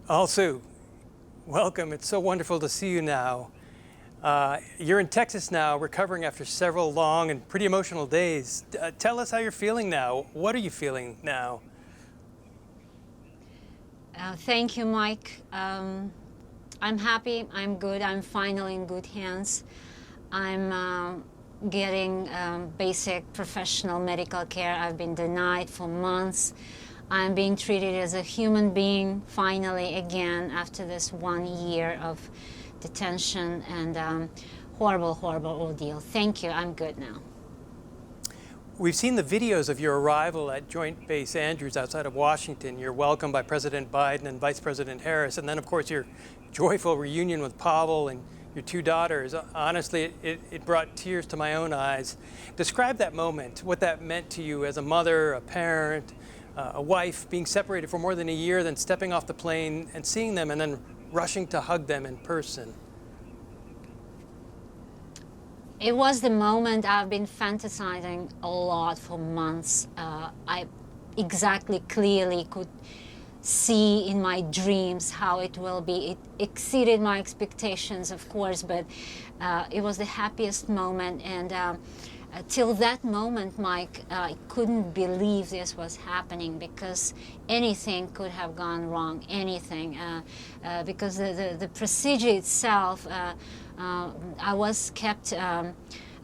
Alsu, welcome. It's so wonderful to see you now. You're in Texas now, recovering after several long and pretty emotional days. Tell us how you're feeling now. What are you feeling now? Thank you, Mike. I'm happy, I'm good, I'm finally in good hands. I'm getting basic professional medical care. I've been denied for months. I'm being treated as a human being, finally, again, after this 1 year of detention and horrible, horrible ordeal. Thank you, I'm good now. We've seen the videos of your arrival at Joint Base Andrews outside of Washington. You're welcomed by President Biden and Vice President Harris, and then, of course, your joyful reunion with Pavel and your two daughters. Honestly, it brought tears to my own eyes. Describe that moment, what that meant to you as a mother, a parent, a wife, being separated for more than a year, then stepping off the plane and seeing them and then rushing to hug them in person. It was the moment I've been fantasizing a lot for months. I exactly, clearly could see in my dreams how it will be. It exceeded my expectations, of course, but it was the happiest moment. And till that moment, Mike, I couldn't believe this was happening, because anything could have gone wrong, anything. Because the procedure itself, I was kept,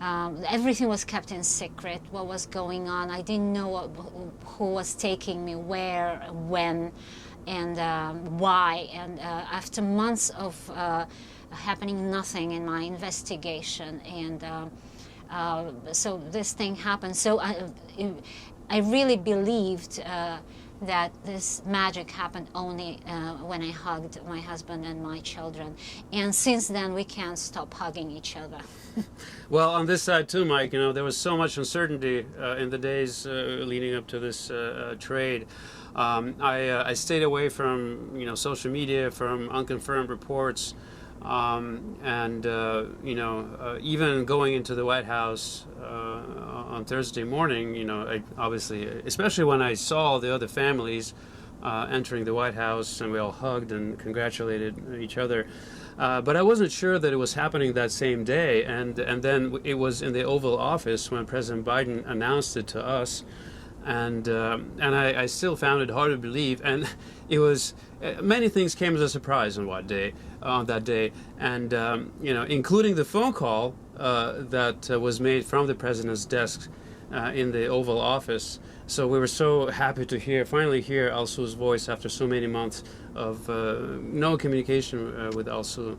everything was kept in secret, what was going on. I didn't know who was taking me, where, when, and why. And after months of happening nothing in my investigation, and so this thing happened. So I really believed that this magic happened only when I hugged my husband and my children. And since then, we can't stop hugging each other. Well, on this side too, Mike, there was so much uncertainty in the days leading up to this trade. I stayed away from social media, from unconfirmed reports. Even going into the White House on Thursday morning, I obviously, especially when I saw the other families entering the White House, and we all hugged and congratulated each other. But I wasn't sure that it was happening that same day, and then it was in the Oval Office when President Biden announced it to us. And I still found it hard to believe, and it was many things came as a surprise on that day, and including the phone call that was made from the president's desk in the Oval Office. So we were so happy to finally hear Alsu's voice after so many months of no communication with Alsu.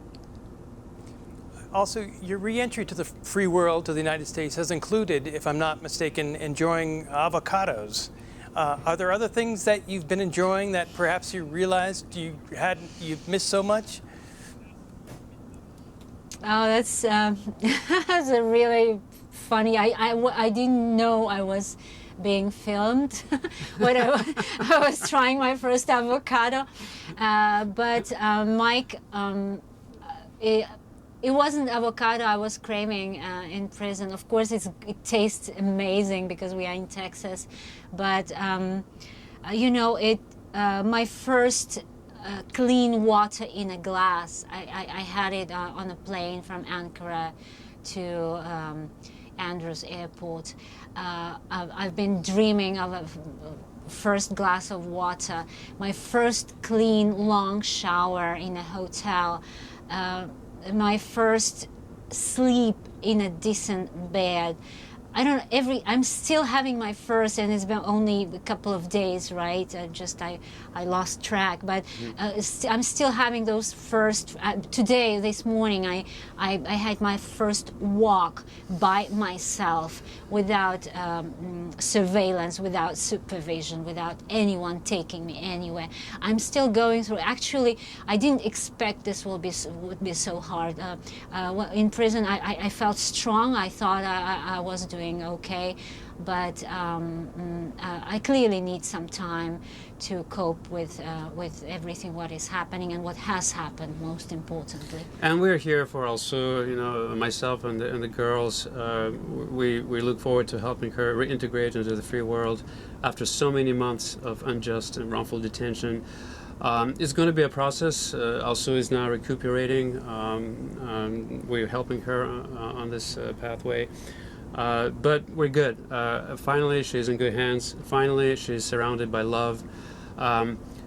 Also, your re-entry to the free world, to the United States, has included, if I'm not mistaken, enjoying avocados. Are there other things that you've been enjoying that perhaps you realized you've missed so much? Oh, that's that's a really funny. I didn't know I was being filmed when I was trying my first avocado. But Mike, it wasn't avocado I was craving in prison. Of course, it tastes amazing because we are in Texas. But my first clean water in a glass, I had it on a plane from Ankara to Andrews Airport. I've been dreaming of a first glass of water, my first clean long shower in a hotel, my first sleep in a decent bed. I'm still having my first, and it's been only a couple of days, right? I lost track, but I'm still having those first. Today, this morning, I had my first walk by myself, without surveillance, without supervision, without anyone taking me anywhere. I'm still going through. Actually, I didn't expect this would be so hard. In prison, I felt strong. I thought I was doing okay, but I clearly need some time to cope with everything what is happening and what has happened, most importantly. And we're here for also, myself and the girls. We look forward to helping her reintegrate into the free world after so many months of unjust and wrongful detention. It's going to be a process. Alsu is now recuperating. We're helping her on this pathway. But we're good. Finally, she's in good hands. Finally, she's surrounded by love.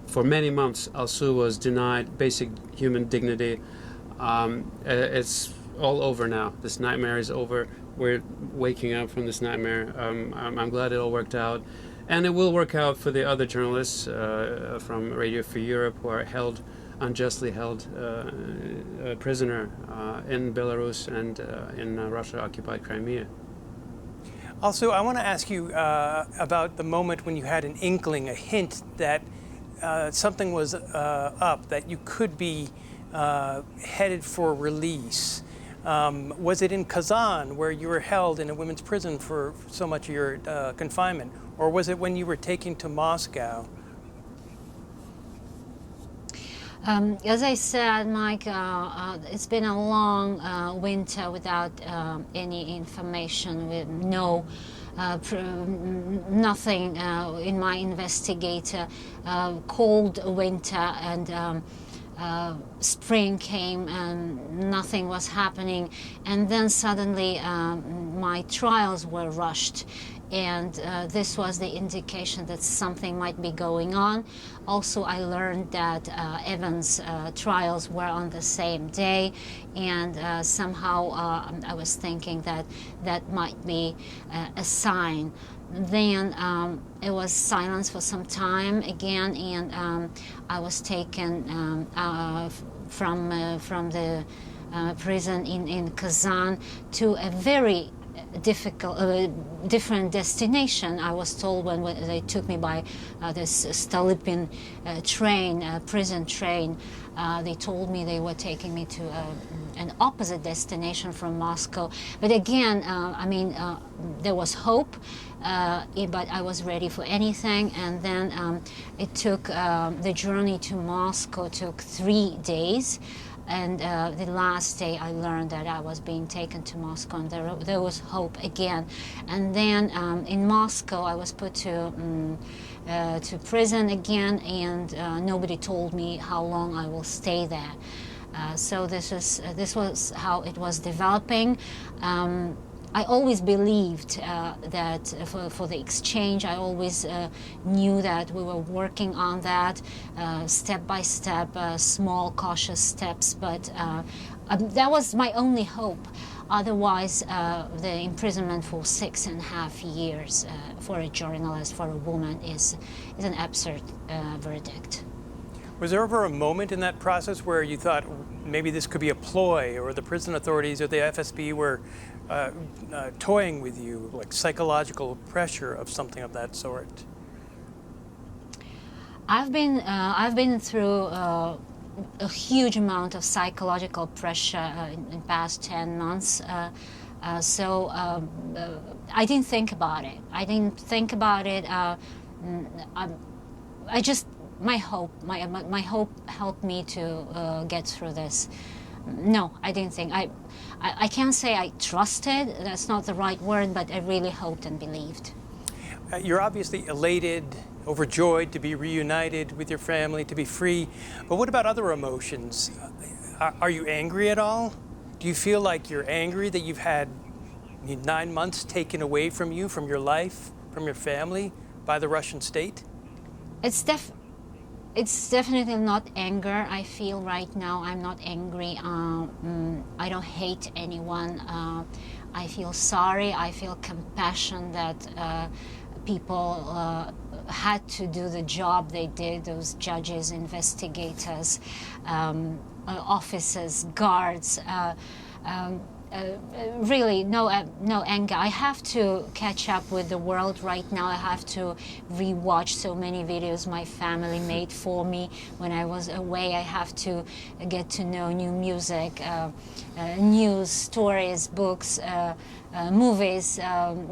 For many months, Alsu was denied basic human dignity. It's all over now. This nightmare is over. We're waking up from this nightmare. I'm glad it all worked out. And it will work out for the other journalists from Radio Free Europe who are unjustly held prisoner in Belarus and in Russia-occupied Crimea. Also, I want to ask you about the moment when you had an inkling, a hint that something was up, that you could be headed for release. Was it in Kazan, where you were held in a women's prison for so much of your confinement? Or was it when you were taken to Moscow? As I said, Mike, it's been a long winter without any information, with nothing in my investigator. Cold winter and spring came and nothing was happening. And then suddenly my trials were rushed. And this was the indication that something might be going on. Also, I learned that Evan's trials were on the same day, and somehow I was thinking that that might be a sign. Then it was silence for some time again, and I was taken from the prison in Kazan to a very different destination. I was told when they took me by this Stolypin train, prison train, they told me they were taking me to an opposite destination from Moscow. But again, I mean, there was hope, but I was ready for anything. And then it took, the journey to Moscow took 3 days. And the last day I learned that I was being taken to Moscow, and there was hope again. And then in Moscow I was put to prison again, and nobody told me how long I will stay there. So this was how it was developing. I always believed that for the exchange, I always knew that we were working on that step by step, small, cautious steps, but that was my only hope. Otherwise, the imprisonment for 6.5 years for a journalist, for a woman, is an absurd verdict. Was there ever a moment in that process where you thought maybe this could be a ploy, or the prison authorities or the FSB were toying with you, like psychological pressure of something of that sort? I've been through a huge amount of psychological pressure in the past 10 months. So I didn't think about it. My hope helped me to get through this. No, I didn't think. I can't say I trusted, that's not the right word, but I really hoped and believed. You're obviously elated, overjoyed to be reunited with your family, to be free. But what about other emotions? Are you angry at all? Do you feel like you're angry that you've had 9 months taken away from you, from your life, from your family, by the Russian state? It's definitely not anger I feel right now. I'm not angry. I don't hate anyone. I feel sorry. I feel compassion that people had to do the job they did, those judges, investigators, officers, guards. Really, no anger. I have to catch up with the world right now. I have to rewatch so many videos my family made for me when I was away. I have to get to know new music, news, stories, books, movies,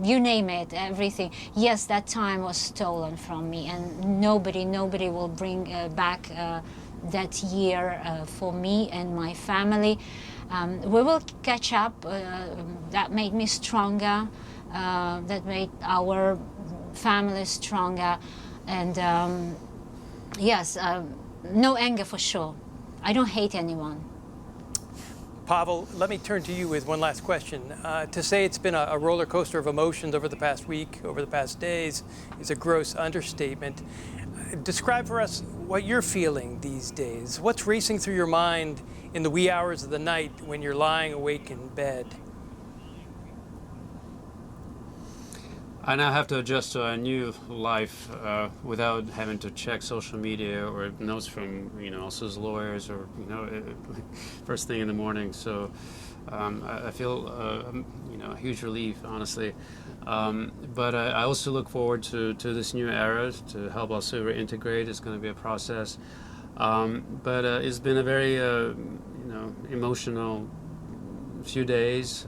you name it, everything. Yes, that time was stolen from me, and nobody will bring back that year for me and my family. We will catch up. That made me stronger. That made our family stronger. And yes, no anger for sure. I don't hate anyone. Pavel, let me turn to you with one last question. To say it's been a roller coaster of emotions over the past week, over the past days, is a gross understatement. Describe for us what you're feeling these days. What's racing through your mind in the wee hours of the night when you're lying awake in bed? I now have to adjust to a new life without having to check social media or notes from, Alsu's lawyers or, first thing in the morning. So I feel, a huge relief, honestly. But I also look forward to this new era to help Alsu reintegrate. It's going to be a process. But it's been a very, emotional few days.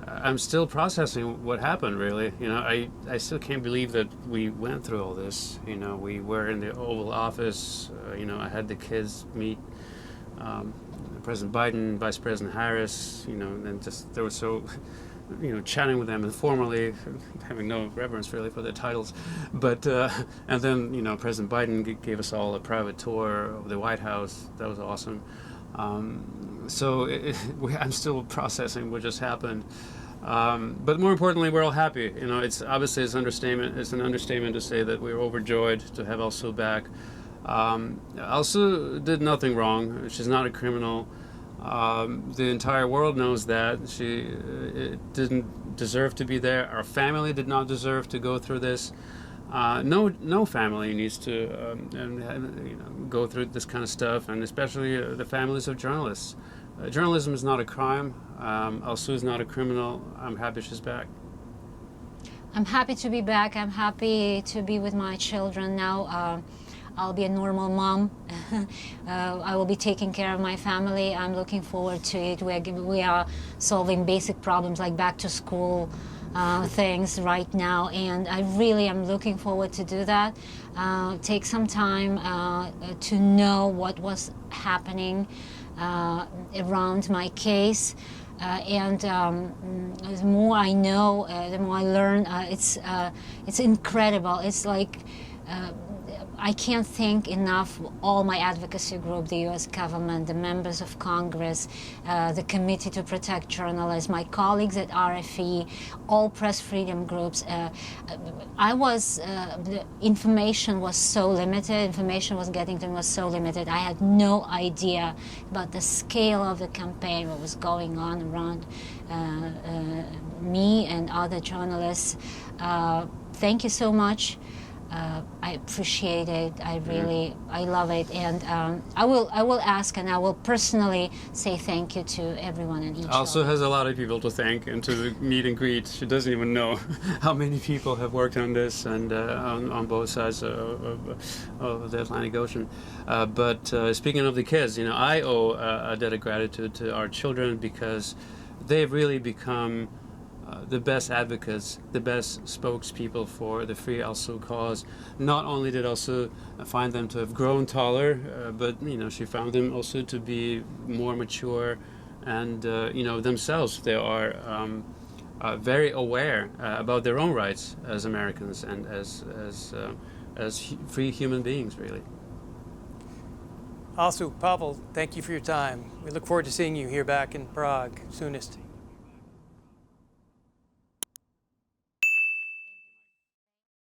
I'm still processing what happened, really. I still can't believe that we went through all this. We were in the Oval Office. I had the kids meet President Biden, Vice President Harris, and just they were so, chatting with them informally, having no reverence really for their titles. But, and then, President Biden gave us all a private tour of the White House. That was awesome. So I'm still processing what just happened. But more importantly, we're all happy. It's obviously it's an understatement to say that we're overjoyed to have Alsu back. Alsu did nothing wrong. She's not a criminal. The entire world knows that. She didn't deserve to be there. Our family did not deserve to go through this. No family needs to go through this kind of stuff, and especially the families of journalists. Journalism is not a crime. Alsu is not a criminal. I'm happy she's back. I'm happy to be back. I'm happy to be with my children now. I'll be a normal mom. I will be taking care of my family. I'm looking forward to it. We are solving basic problems like back to school things right now, and I really am looking forward to do that. Take some time to know what was happening around my case, and the more I know, the more I learn. It's incredible. It's like I can't thank enough all my advocacy group, the U.S. government, the members of Congress, the Committee to Protect Journalists, my colleagues at RFE, all press freedom groups. The information was so limited, information was getting to me was so limited. I had no idea about the scale of the campaign, what was going on around me and other journalists. Thank you so much. I appreciate it. I love it, and I will ask, and I will personally say thank you to everyone in each. Also has a lot of people to thank, and to the meet and greet. She doesn't even know how many people have worked on this, and on both sides of the Atlantic Ocean. But speaking of the kids, I owe a debt of gratitude to our children, because they've really become the best advocates, the best spokespeople for the Free Alsu cause. Not only did Alsu find them to have grown taller, but she found them also to be more mature, and themselves they are very aware about their own rights as Americans and as free human beings, really. Alsu, Pavel, thank you for your time. We look forward to seeing you here back in Prague soonest.